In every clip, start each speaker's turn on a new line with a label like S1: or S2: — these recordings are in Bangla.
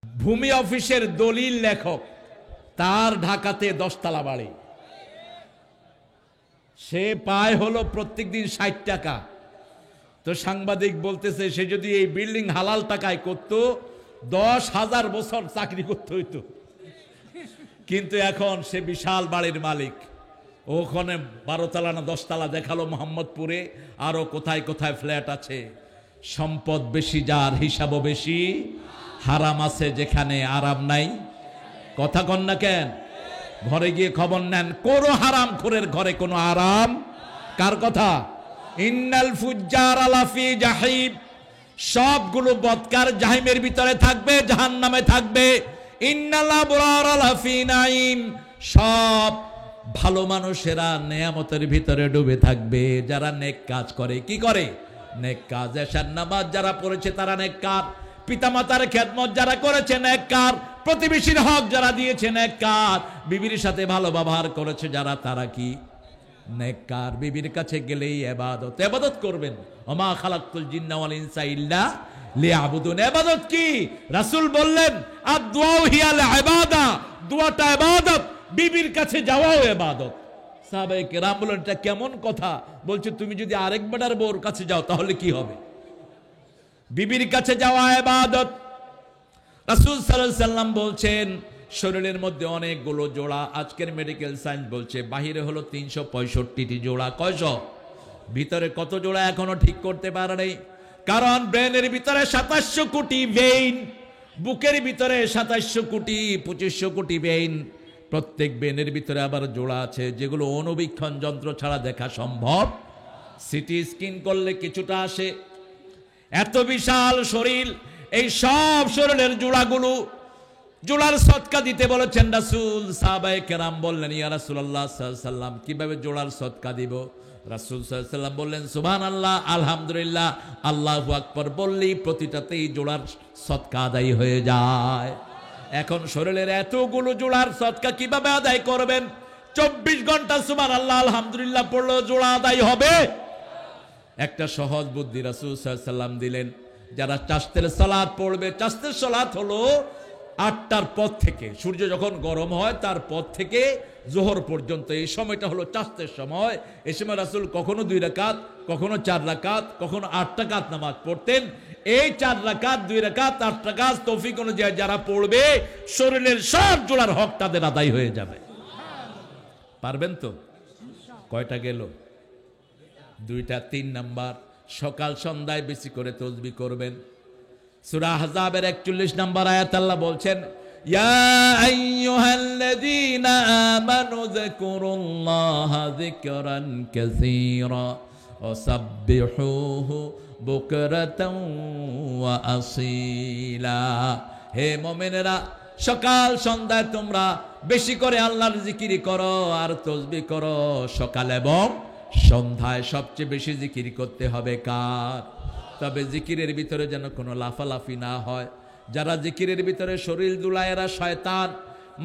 S1: ভূমি অফিসের দলিল লেখক, তার ঢাকাতে 10 তলা বাড়ি, সে পায় হলো প্রত্যেকদিন 60 টাকা। তো সাংবাদিক বলতেছে সে যদি এই বিল্ডিং হালাল টাকায় করত 10,000 বছর চাকরি করতে হইতো, কিন্তু এখন সে বিশাল বাড়ির মালিক। ওখানে 12 তলা না 10 তলা দেখালো মোহাম্মদপুরে, আরো কোথায় কোথায় ফ্ল্যাট আছে। সম্পদ বেশি যার হিসাবও বেশি, হারাম আছে যেখানে আরাম নাই। কথা কন না কেন? ঘরে গিয়ে খবর নেন, কোন হারাম খোরের ঘরে কোনো আরাম। কার কথা? ইন্নাল ফুজ্জার আলাফি জাহিম, সবগুলো বদকার জাহিমের ভিতরে থাকবে, জাহান্নামে থাকবে। ইন্নাল আবরার আলাফি নাইম, সব ভালো মানুষেরা নেয়ামতের ভিতরে ডুবে থাকবে যারা নেক কাজ করে। কি করে? নেক কাজ। এশার নামাজ যারা পড়েছে তারা নেককার, পিতামাতার খেদমত যারা করেছে নেককার, প্রতিবেশীর হক যারা দিয়েছে নেককার, বিবির সাথে ভালো ব্যবহার করেছে যারা, তারা কি নেককার। বিবির কাছে গেলেই ইবাদত, ইবাদত করবেন। ওমা খালাকতুল জিন্না ওয়াল ইনসা ইল্লা লিয়াবুদুন। ইবাদত কি? রাসূল বললেন আদ-দুআউ হিয়াল ইবাদা, দোয়াটা ইবাদত, বিবির কাছে যাওয়াও ইবাদত। সাহাবায়ে কেরাম বললেন এটা কেমন কথা? বলছে তুমি যদি আরেক বেটার বউর কাছে যাও তাহলে কি হবে? বিবির কাছে যাওয়া ইবাদত। রাসূল সাল্লাল্লাহু আলাইহি সাল্লাম বলছেন শরীরের মধ্যে অনেকগুলো জোড়া। আজকের মেডিকেল সায়েন্স বলছে বাহিরে হলো 365টি জোড়া। কয়শো? ভিতরে কত জোড়া এখনো ঠিক করতে পারে নাই। কারণ ব্রেনের ভিতরে 2700 কোটি ভেইন, বুকের ভিতরে 2700 কোটি 2500 কোটি ভেইন। প্রত্যেক ভেইনের ভিতরে আবার জোড়া আছে যেগুলো অণুবীক্ষণ যন্ত্র ছাড়া দেখা সম্ভব। সিটি স্ক্যান করলে কিছুটা আসে। এত বিশাল শরীর, এই সব শরীরের জোড়াগুলো, জোড়ার সদকা দিতে বলেছেন রাসূল। সাহাবায়ে কেরাম বললেন ইয়া রাসূলুল্লাহ সাল্লাল্লাহু আলাইহি সাল্লাম কিভাবে জোড়ার সদকা দিব? রাসূল সাল্লাল্লাহু আলাইহি সাল্লাম বললেন সুবহানাল্লাহ, আলহামদুলিল্লাহ, আল্লাহু আকবার বললেই প্রতিটাতেই জোড়ার সদকা আদায় হয়ে যায়। এখন শরীরের এতগুলো জোড়ার সদকা কিভাবে আদায় করবেন? 24 ঘন্টা সুবহানাল্লাহ আলহামদুলিল্লাহ পড়লেও জোড়া আদায় হবে? একটা সহজ বুদ্ধি রাসূল সাল্লাল্লাহু আলাইহি সাল্লাম দিলেন। যারা চাস্তের সালাত পড়বে, চাস্তের সালাত হলো 8টার পর থেকে, সূর্য যখন গরম হয় তার পর থেকে জোহর পর্যন্ত, এই সময়টা হলো চাস্তের সময়। এই সময় রাসূল কখনো 2 রাকাত, কখনো 4 রাকাত, কখনো 8 রাকাত নামাজ পড়তেন। এই 4 রাকাত, 2 রাকাত, 8 রাকাত তৌফিক অনুযায়ী যারা পড়বে শরীরের সব জোড়ার হক তাদের আদায় হয়ে যাবে। পারবেন তো? কয়টা গেল? 2টা। 3 নাম্বার, সকাল সন্ধ্যায় বেশি করে তাসবিহ করবেন। সূরা আহজাবের 41 নম্বর আয়াত আল্লাহ বলছেন ইয়া আইয়ুহাল্লাযীনা আমানু যাকুরুল্লাহা যিকরান কাসীরা ওয়া সাব্বিহুহু বুকরাতাও ওয়া আসীলা। হে মুমিনেরা, সকাল সন্ধ্যায় তোমরা বেশি করে আল্লাহর জিকির করো আর তাসবিহ করো। সকাল এবং সন্ধ্যায় সবচেয়ে বেশি জিকির করতে হবে কার? তবে জিকিরের ভিতরে যেন কোনো লাফালাফি না হয়। যারা জিকিরের ভিতরে শরীর দুলায় এরা শয়তান।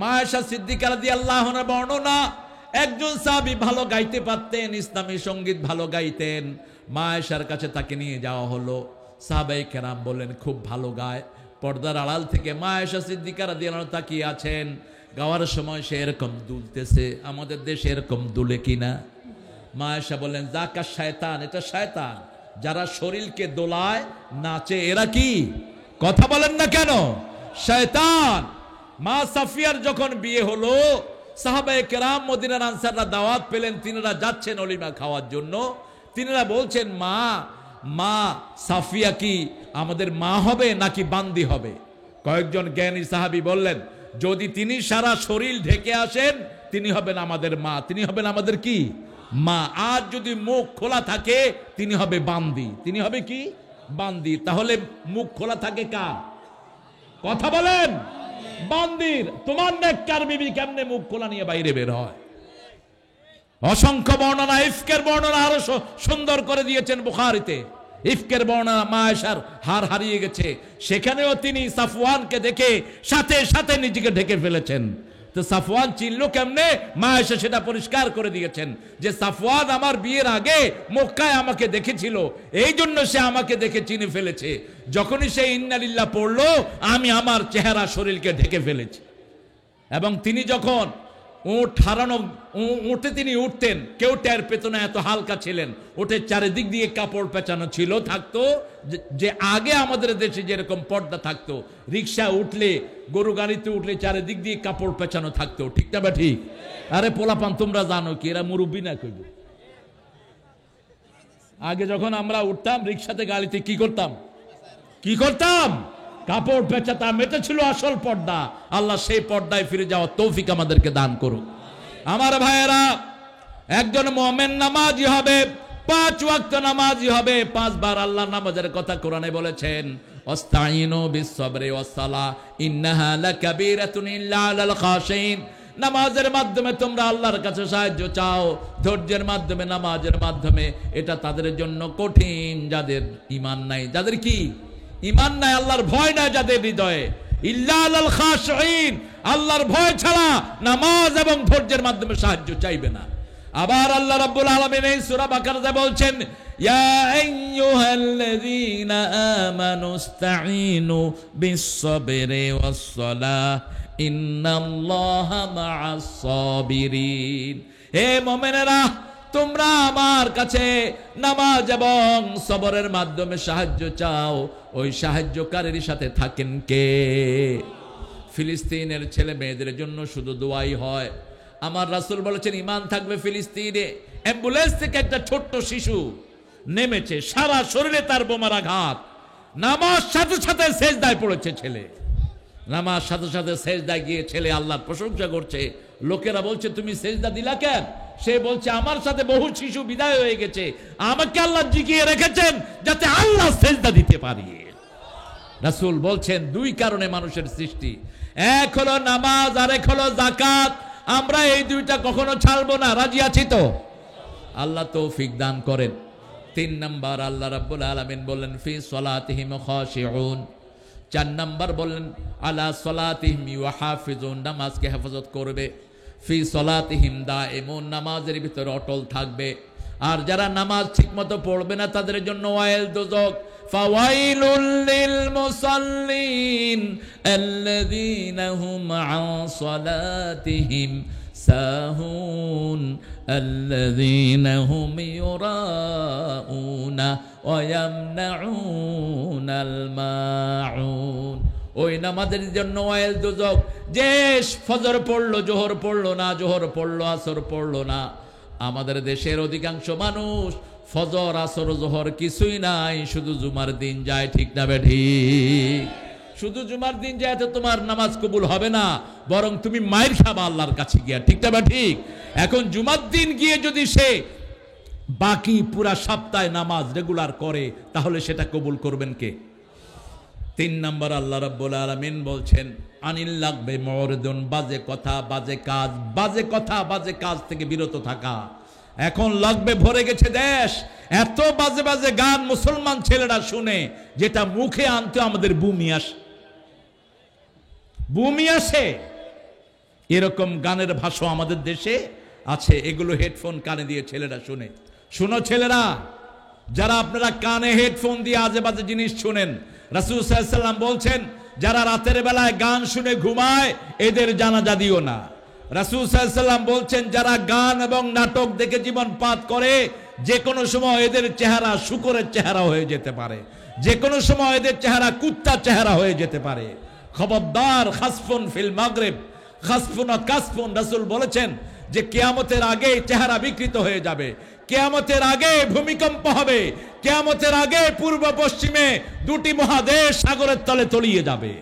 S1: মা আয়েশা সিদ্দিকা রাদিয়াল্লাহু আনহা বর্ণনা, একজন সাহাবী ভালো গাইতে পারতেন, ইসলামী সঙ্গীত ভালো গাইতেন। মা আয়েশার কাছে তাকে নিয়ে যাওয়া হলো। সাহাবায়ে কেরাম বললেন খুব ভালো গায়। পর্দার আড়াল থেকে মা আয়েশা সিদ্দিকা রাদিয়াল্লাহু আনহা তাকিয়ে আছেন। গাওয়ার সময় সে এরকম দুলতেছে। আমাদের দেশে এরকম দুলে কিনা? মা আয়েশা বললেন যাকা শয়তান, এটা শয়তান। যারা শরীরকে দোলায় নাচে এরা কি? কথা বলেন না কেন? শয়তান। মা সাফিয়ার যখন বিয়ে হলো, সাহাবায়ে কেরাম মদিনার আনসাররা দাওয়াত পেলেন, তিনারা যাচ্ছেন অলিমা খাওয়ার জন্য। তিনারা বলছেন মা সাফিয়া কি আমাদের মা হবে নাকি বান্দি হবে? কয়েকজন জ্ঞানী সাহাবী বললেন যদি তিনি সারা শরীর ঢেকে আসেন তিনি হবেন আমাদের মা, তিনি হবেন আমাদের কি? মা। আর যদি মুখ খোলা থাকে তিনি হবে বান্দি। তিনি হবে কি? বান্দি। তাহলে মুখ খোলা থাকে কার? কথা বলেন। বান্দির। তোমার নেককার বিবি কেমনে মুখ খোলা নিয়ে বাইরে বের হয়? অসংখ্য বর্ণনা, ইফকের বর্ণনা আরো সুন্দর করে দিয়েছেন বুখারীতে। ইফকের বর্ণনা, মা আয়েশার হার হারিয়ে গেছে, সেখানেও তিনি সাফওয়ানকে দেখে সাথে সাথে নিজেকে ঢেকে ফেলেছেন। তো সাফওয়ান চিনলো কেমনে? মা এসে সেটা পরিষ্কার করে দিয়েছেন যে সাফওয়ান আমার বিয়ের আগে মক্কায় আমাকে দেখেছিল, এই জন্য সে আমাকে দেখে চিনে ফেলেছে। যখনই সে ইন্নালিল্লাহ পড়লো, আমি আমার চেহারা শরীরকে ঢেকে ফেলেছি। এবং তিনি যখন উঠে তিনি উঠতেন, কেউ টের পেত না, এত হালকা ছিলেন। ওঠে চারিদিক দিয়ে কাপড় পেঁচানো ছিল, থাকতো যে আগে আমাদের দেশে যেরকম পর্দা থাকতো, রিক্সা উঠলে, গরু গাড়িতে উঠলে চারিদিক দিয়ে কাপড় পেঁচানো থাকতো, ঠিক না? ঠিক। আরে পোলাপান তোমরা জানো কি, এরা মুরব্বী না কইব। আগে যখন আমরা উঠতাম রিক্সাতে গাড়িতে কি করতাম? কাপড় পেঁচাতাম। এটা ছিল আসল পর্দা। আল্লাহ সেই পর্দায় ফিরে যাওয়ার তৌফিক আমাদেরকে দান করুক। আমার ভাইয়েরা, একজন মুমিন নামাজি হবে, 5 ওয়াক্ত নামাজি হবে, 5 বার আল্লাহ নামাজের কথা কোরআনে বলেছেন, ওয়াস্তাইনু বিস-সাবরি ওয়াস-সালাহ ইন্নাহা লাকাবীরাতুন ইল্লা আলাল খাশিন। নামাজের মাধ্যমে তোমরা আল্লাহর কাছে সাহায্য চাও, ধৈর্যের মাধ্যমে, নামাজের মাধ্যমে। এটা তাদের জন্য কঠিন যাদের ঈমান নাই। যাদের কি ঈমান নাই, আল্লাহর ভয় নাই যাদের হৃদয়ে। ইল্লা আলাল খাশিন, আল্লাহর ভয় ছাড়া নামাজ এবং ধৈর্যের মাধ্যমে সাহায্য চাইবে না। আবার আল্লাহ রাব্বুল আলামিন এই সূরা বাকারাতে বলছেন, ইয়া আইয়ুহাল্লাযীনা আমানুস্তাঈনু বিস-সাবরি ওয়াস-সালাহ ইন্নাল্লাহা মা'আস-সাবিরিন। হে মুমিনেরা, তোমরা আমার কাছে নামাজ এবং সবরের মাধ্যমে সাহায্য চাও। ওই সাহায্যকারীর সাথে থাকেন কে? ফিলিস্তিনের ছেলে মেয়েদের জন্য শুধু দোয়াই হয়। আমার রাসূল বলেছেন, ঈমান থাকবে ফিলিস্তিনে। অ্যাম্বুলেন্স থেকে একটা ছোট্ট শিশু নেমেছে, সারা শরীরে তার বোমার আঘাত, নামাজ সাথে সাথে সেজদায় পড়েছে ছেলে। নামাজ সাথে সাথে সেজদায় গিয়ে ছেলে আল্লাহর প্রশংসা করছে। লোকেরা বলছে, তুমি সেজদা দিলা কেন? সে বলছে, আমার সাথে বহু শিশু বিদায় হয়ে গেছে, আমাকে আল্লাহ জিগিয়ে রেখেছেন যাতে আল্লাহ সেজদা দিতে পারি। রাসূল বলছেন, 2 কারণে মানুষের সৃষ্টি, এক হলো নামাজ আর এক হলো যাকাত। আমরা এই 2টা কখনো ছাড়বো না। রাজি আছি তো? আল্লাহ তৌফিক দান করেন। 3 নাম্বার, আল্লাহ রাব্বুল আলামিন বললেন, ফি সলাতিহিম খাশিউন। 4 নাম্বার বললেন, আলা সলাতিহিম ইউহাফিজুন, নামাজকে হেফাজত করবে। ফি সলাতিহিম দাইমুন, নামাজের ভিতরে অটল থাকবে। আর যারা নামাজ ঠিকমতো পড়বে না তাদের জন্য ওয়াইল, দোজক। ফাওয়াইলুল লিল মুসাল্লিন আল্লাযীনা হুম আন সলাতিহিম সাহুন আল্লাযীনা হুম ইউরাউনা ওয়া ইয়ামনাউনাল মাউন। ওই নামাজের জন্য ওয়াইল, দোজক। যে ফজর পড়লো, জোহর পড়লো না, জোহর পড়লো, আসর পড়লো না। আমাদের দেশের অধিকাংশ মানুষ ফজর, আসর, জোহর কিছুই নাই, শুধু জুমার দিন যায়, ঠিক না বেঠিক? শুধু জুমার দিন যায় তো তোমার নামাজ কবুল হবে না, বরং তুমি মাইর খাবা আল্লাহর কাছে গিয়া, ঠিক না বেঠিক? এখন জুমার দিন গিয়ে যদি সে বাকি পুরা সপ্তাহে নামাজ রেগুলার করে, তাহলে সেটা কবুল করবেন কে? 3 নাম্বার, আল্লাহ রাব্বুল আলামিন বলছেন, আনিল লাগবে মুরিদুন, বাজে কথা, বাজে কাজ, বাজে কথা, বাজে কাজ থেকে বিরত থাকা। এখন লাগবে ভরে গেছে দেশ, এত বাজে বাজে গান মুসলমান ছেলেরা শুনে, যেটা মুখে আনতে আমাদের বুমি আসে। এরকম গানের ভাষা আমাদের দেশে আছে। এগুলো হেডফোন কানে দিয়ে ছেলেরা শুনে। শুনো ছেলেরা, যারা আপনারা কানে হেডফোন দিয়ে আজে বাজে জিনিস শুনেন, রাসূল সাল্লাল্লাহু আলাইহি ওয়াসাল্লাম বলছেন, যারা রাতের বেলায় গান শুনে ঘুমায় এদের জানাজা দিও না। রাসূল সাল্লাল্লাহু আলাইহি ওয়াসাল্লাম বলছেন, যারা গান এবং নাটক দেখে জীবন পাত করে, যে কোনো সময় এদের চেহারা শূকরের চেহারা হয়ে যেতে পারে, যে কোনো সময় এদের চেহারা কুত্তার চেহারা হয়ে যেতে পারে। খবরদার, খাসফুন ফিল মাগরিব, খাসফুন ও কাসফুন। রাসূল বলেছেন যে কিয়ামতের আগে চেহারা বিকৃত হয়ে যাবে, কিয়ামতের আগে ভূমিকম্প হবে, কিয়ামতের আগে পূর্ব পশ্চিমে 2টি মহাদেশ সাগরের তলে তলিয়ে যাবে।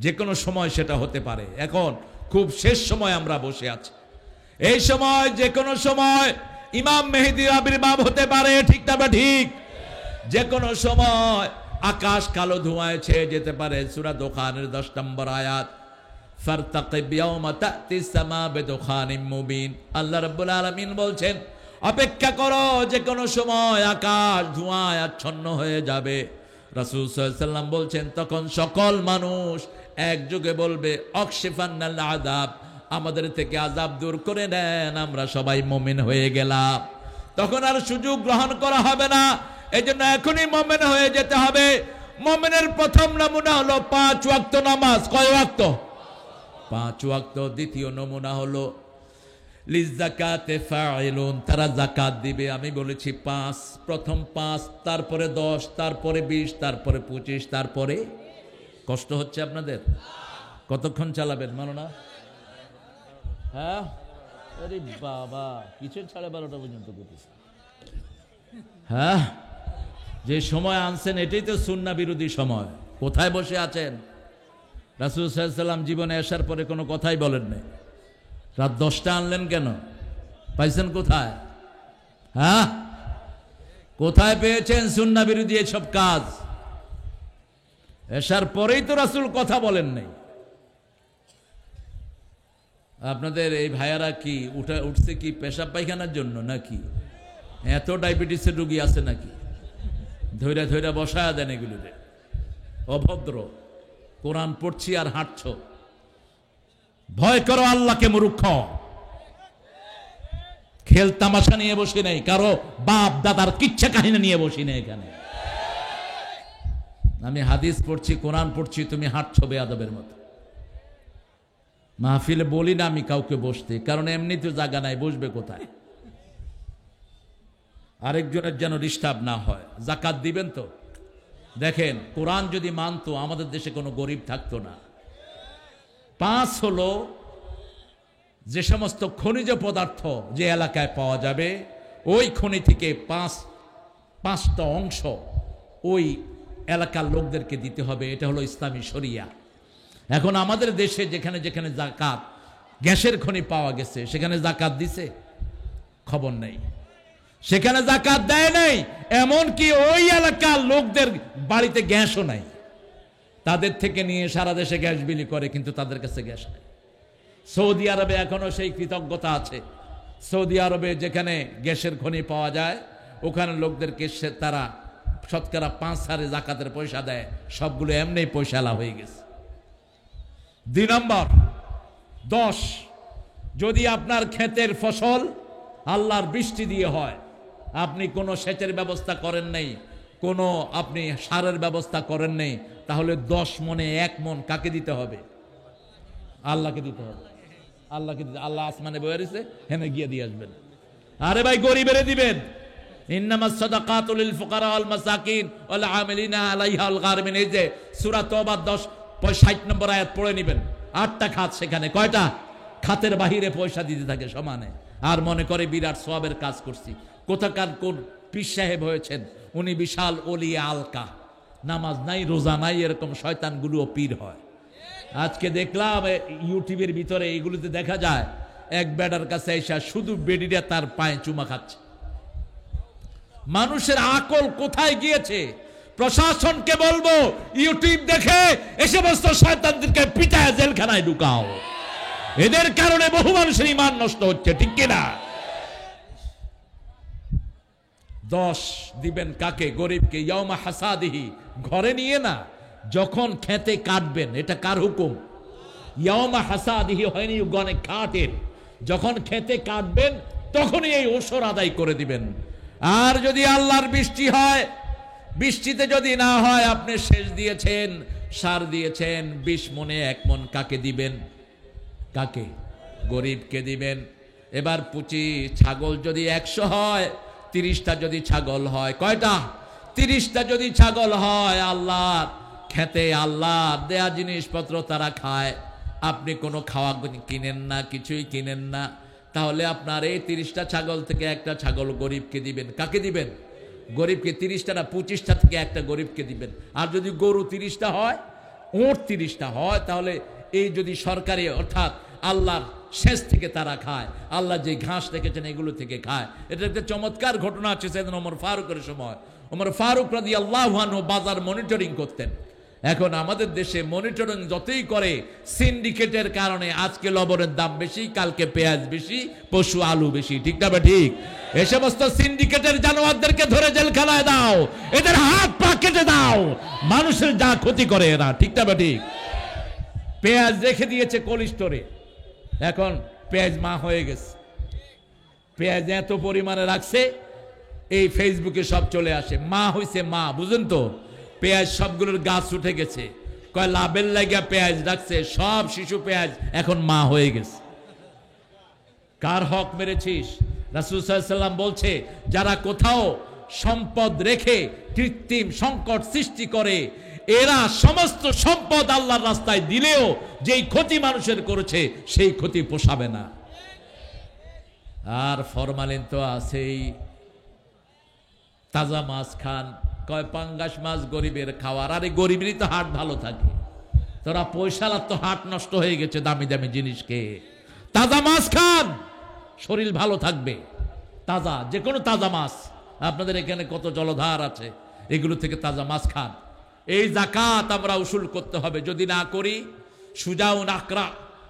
S1: যে কোনো সময় সেটা হতে পারে। এখন খুব শেষ সময় আমরা বসে আছি, এই সময় যে কোনো সময় ইমাম মেহেদীর আবির্ভাব হতে পারে, ঠিক না বা ঠিক? যে কোনো সময় আকাশ কালো ধোঁয়ায় ছেয়ে যেতে পারে। সূরা দুখানের 10 নম্বর আয়াত, ফারতাকিব ইয়াওমা তা'তিস সামা বিদুখানিম মুবিন। আল্লাহ রাব্বুল আলামিন বলছেন, অপেক্ষা করো, যে কোনো সময় আকাশ ধোঁয়ায় আচ্ছন্ন হয়ে যাবে। রাসূল সাল্লাল্লাহু আলাইহি ওয়াসাল্লাম বলছেন, তখন সকল মানুষ একযোগে বলবে, অকশিফান্নাল আযাব, আমাদের থেকে আযাব দূর করে নেন, আমরা সবাই মুমিন হয়ে গেলাম। তখন আর সুযোগ গ্রহণ করা হবে না। এই জন্য এখনই মুমিন হয়ে যেতে হবে। মুমিনের প্রথম নমুনা হলো 5 ওয়াক্ত নামাজ। কয় ওয়াক্ত? 5 ওয়াক্ত। দ্বিতীয় নমুনা হলো লিযাকাতে ফাইলুন, তারা যাকাত দিবে। আমি বলেছি 5, প্রথম 5, তারপরে 10, তারপরে 20, তারপরে 25, তারপরে কষ্ট হচ্ছে আপনাদের? কতক্ষণ চালাবেন মানো না? হ্যাঁ, আরে বাবা, কিসের 12:30 পর্যন্ত করতেছে? হ্যাঁ, যে সময় আনছেন এটাই তো সুন্নাহ বিরোধী সময়। কোথায় বসে আছেন? রাসূল সাল্লাল্লাহু আলাইহি ওয়াসাল্লাম জীবনে আসার পরে কোনো কথাই বলেন নাই। রাত 10টা আনলেন কেন? পাইছেন কোথায়? হ্যাঁ, কোথায় পেয়েছেন সুন্নাহ বিরোধী এসব কাজ? আসার পরেই তো রাসূল কথা বলেন নাই। আপনাদের এই ভাইয়ারা কি উঠছে কি পেশাব পায়খানার জন্য নাকি? এত ডায়াবেটিসের রোগী আছে নাকি? ধৈরা ধৈরা বসায়া দেন এগুলোতে। অভদ্র। কোরআন পড়ছি আর হাঁটছ। ভয় করো আল্লাহকে মূর্খ। খেল তামাশা নিয়ে বসি নাই, কারো বাপ দাদার কিচ্ছা কাহিনী নিয়ে বসি নাই এখানে। আমি হাদিস পড়ছি, কোরআন পড়ছি, তুমি হাঁটছ বেয়াদবের মতো। মাহফিলে বলি না আমি কাউকে বসতে, কারণ এমনি তো জায়গা নাই, বসবে কোথায়? আরেকজনের যেন ডিস্টার্ব না হয়। যাকাত দিবেন তো? দেখেন, কোরআন যদি মানতো আমাদের দেশে কোনো গরিব থাকতো না। 5 হলো যে সমস্ত খনিজ পদার্থ যে এলাকায় পাওয়া যাবে, ওই খনি থেকে 5টা অংশ ওই এলাকার লোকদেরকে দিতে হবে। এটা হলো ইসলামী শরিয়া। এখন আমাদের দেশে যেখানে যেখানে যাকাত, গ্যাসের খনি পাওয়া গেছে, সেখানে যাকাত দিছে? খবর নেই। সেখানে যাকাত দেয় নাই। এমনকি ওই এলাকার লোকদের বাড়িতে গ্যাসও নাই। তাদের থেকে নিয়ে সারা দেশে গ্যাস বিলি করে, কিন্তু তাদের কাছে গ্যাস নেই। সৌদি আরবে এখনো সেই কৃতজ্ঞতা আছে। সৌদি আরবে যেখানে গ্যাসের খনি পাওয়া যায়, ওখানে লোকদেরকে তারা শতকরা 5 হারে যাকাতের পয়সা দেয়। সবগুলো এমনি পয়সালা হয়ে গেছে। 2 নম্বর, 10, যদি আপনার ক্ষেতের ফসল আল্লাহর বৃষ্টি দিয়ে হয়, আপনি কোনো সেচের ব্যবস্থা করেন নাই, কোনো আপনি সারের ব্যবস্থা করেন নাই, তাহলে 10 মনে 1 মন কাকে দিতে হবে? আল্লাহকে দিতে হবে। আল্লাহকে দিতে। আল্লাহ আসমানে বয়ে রয়েছে, হেনে গিয়ে দিয়ে আসবেন। আরে ভাই, গরিবেরে দিবেন। ইন্নামাস সাদাকাতু লিল ফুকারা ওয়াল মাসাকিন ওয়াল আমিলিনা আলাইহা ওয়াল গারিমিন। এই যে সূরা তওবা 10:60 নম্বর আয়াত পড়ে নেবেন। 8টা খাত, সেখানে কয়টা? খাতের বাহিরে পয়সা দিতে থাকে সমানে, আর মনে করে বিরাট সওয়াবের কাজ করছি। কোথাকার কোন পীর সাহেব হয়েছেন, উনি বিশাল ওলিয়া আলকা, নামাজ নাই রোজা নাই, এরকম শয়তানগুলোও পীর হয়। আজকে দেখলাম ইউটিউবের ভিতরে এইগুলোতে দেখা যায়, এক বেডার কাছে এসে শুধু বেডিটা তার পায়ে চুমা খাচ্ছে। মানুষের আকল কোথায় গিয়েছে? প্রশাসনকে বলবো, ইউটিউব দেখে এ সমস্ত শয়তানদেরকে পিটায় জেলখানায় ঢুকাও। এদের কারণে বহু মানুষের ঈমান নষ্ট হচ্ছে, ঠিক কিনা? 10 দিবেন কাকে? গরিবকে। ইয়াউমা হাসাদিহি, ঘরে নিয়ে না, যখন খেতে কাটবেন। এটা কার হুকুম? ইয়াউমা হাসাদিহি হয়নি গনে কাটের, যখন খেতে কাটবেন তখনই এই ওসর আদায় করে দিবেন। আর যদি আল্লাহর বৃষ্টি হয়, বৃষ্টিতে যদি না হয়, আপনি সেচ দিয়েছেন, সার দিয়েছেন, 20 মনে 1 মন কাকে দিবেন? কাকে? গরিবকে দিবেন। এবার 25 ছাগল যদি 100 হয়, 30টা যদি ছাগল হয়, কয়টা? 30টা যদি ছাগল হয়, আল্লাহর খেতে আল্লাহর দেয়া জিনিসপত্র তারা খায়, আপনি কোনো খাওয়া কিনেন না, কিছুই কিনেন না, তাহলে আপনার এই 30টা ছাগল থেকে একটা ছাগল গরিবকে দিবেন। কাকে দিবেন? গরিবকে। 30টা না, 25টা থেকে একটা গরিবকে দিবেন। আর যদি গরু 30টা হয়, ওঁট 30টা হয়, তাহলে এই যদি সরকারি অর্থাৎ আল্লাহর শেষ থেকে তারা খায়, আল্লাহ যে ঘাস রেখেছেন এগুলো থেকে খায়। এটা একটা চমৎকার ঘটনা আছে সেদিন ওমর ফারুকের সময়। ওমর ফারুক রাদিয়াল্লাহু আনহু বাজার মনিটরিং করতেন। এখন আমাদের দেশে মনিটরিং যতই করে, সিন্ডিকেটের কারণে আজকে লবণের দাম বেশি, কালকে পেঁয়াজ বেশি, পশু আলু বেশি, ঠিক না? ঠিক। এই সমস্ত সিন্ডিকেটের জানোয়ারদেরকে ধরে জেলখানায় দাও, এদের হাত পা কেটে দাও, মানুষের যা ক্ষতি করে এরা, ঠিক না? ঠিক। পেঁয়াজ রেখে দিয়েছে কোল্ড স্টোরে, এখন পেঁয়াজ মা হয়ে গেছে। পেঁয়াজ এত পরিমাণে রাখছে, এই ফেসবুকে সব চলে আসে, মা হইছে মা, বুঝেন তো? পেঁয়াজ সবগুলোর গাছ উঠে গেছে, কয় লাভের লাগিয়া পেঁয়াজ রাখছে, সব শিশু পেঁয়াজ এখন মা হয়ে গেছে। কার হক মেরেছিস? রাসূল সাল্লাল্লাহু আলাইহি ওয়াসাল্লাম বলছে, যারা কোথাও সম্পদ রেখে কৃত্রিম সংকট সৃষ্টি করে, এরা সমস্ত সম্পদ আল্লাহর রাস্তায় দিলেও যেই ক্ষতি মানুষের করেছে সেই ক্ষতি পোষাবে না। আর ফরমালিন তো আছেই। তাজা মাছ খান, কয় পাঙ্গাস মাছ গরিবের খাওয়ার। আরে গরিবেরই তো হাট ভালো থাকে, তোরা পয়সালার তো হাট নষ্ট হয়ে গেছে দামি দামি জিনিসকে। তাজা মাছ খান, শরীর ভালো থাকবে। তাজা যে কোনো তাজা মাছ, আপনাদের এখানে কত জলধার আছে, এগুলো থেকে তাজা মাছ খান। এই যাকাত আমরা উসুল করতে হবে, যদি না করি সুজাউন আকরা।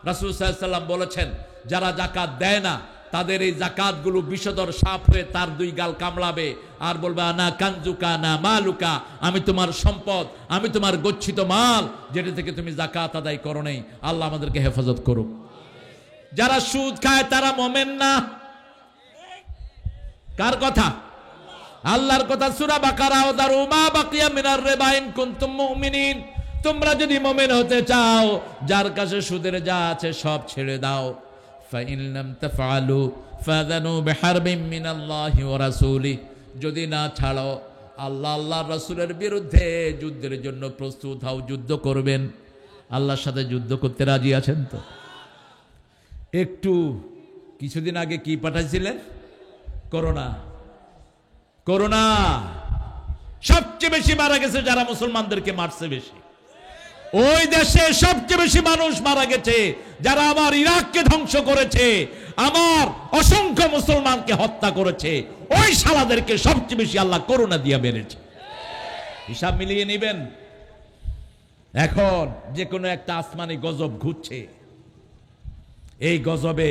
S1: রাসূল সাল্লাল্লাহু আলাইহি ওয়াসাল্লাম বলেছেন, যারা যাকাত দেয় না তাদের এই যাকাতগুলো বিষধর সাপ হয়ে তার দুই গাল কামড়াবে আর বলবে, আনা কানজুকা না মালুকা, আমি তোমার সম্পদ, আমি তোমার গচ্ছিত মাল, যেটা থেকে তুমি যাকাত আদায় করো নাই। আল্লাহ আমাদেরকে হেফাজত করুক। যারা সুদ খায় তারা মোমেন না। কার কথা? আল্লাহর কথা। সূরা বাকারা, ওয়াদারু মা বাকিয়া মিনার রিবা ইন কুনতুম মুমিনিন। তোমরা যদি মুমিন হতে চাও, যার কাছে সুদের যা আছে সব ছেড়ে দাও। ফাইন লাম তাফআলু ফাযানু বিহারবিন মিনাল্লাহি ওয়া রাসূলিহি। যদি না ছাড়ো, আল্লাহ আল্লাহর রাসূলের বিরুদ্ধে যুদ্ধের জন্য প্রস্তুত হও, যুদ্ধ করবেন। আল্লাহর সাথে যুদ্ধ করতে রাজি আছেন তো? একটু কিছুদিন আগে কি পাঠাইছিলেন? করোনা। করোনা সবচেয়ে বেশি মারা গেছে যারা মুসলমানদেরকে মারছে বেশি। ওই দেশে সবচেয়ে বেশি মানুষ মারা গেছে যারা আমার ইরাককে ধ্বংস করেছে, আমার অসংখ্য মুসলমানকে হত্যা করেছে। ওই শালাদেরকে সবচেয়ে বেশি আল্লাহ করোনা দিয়া মেরেছে। হিসাব মিলিয়ে নেবেন। এখন যে কোনো একটা আসমানি গজব ঘুরছে, এই গজবে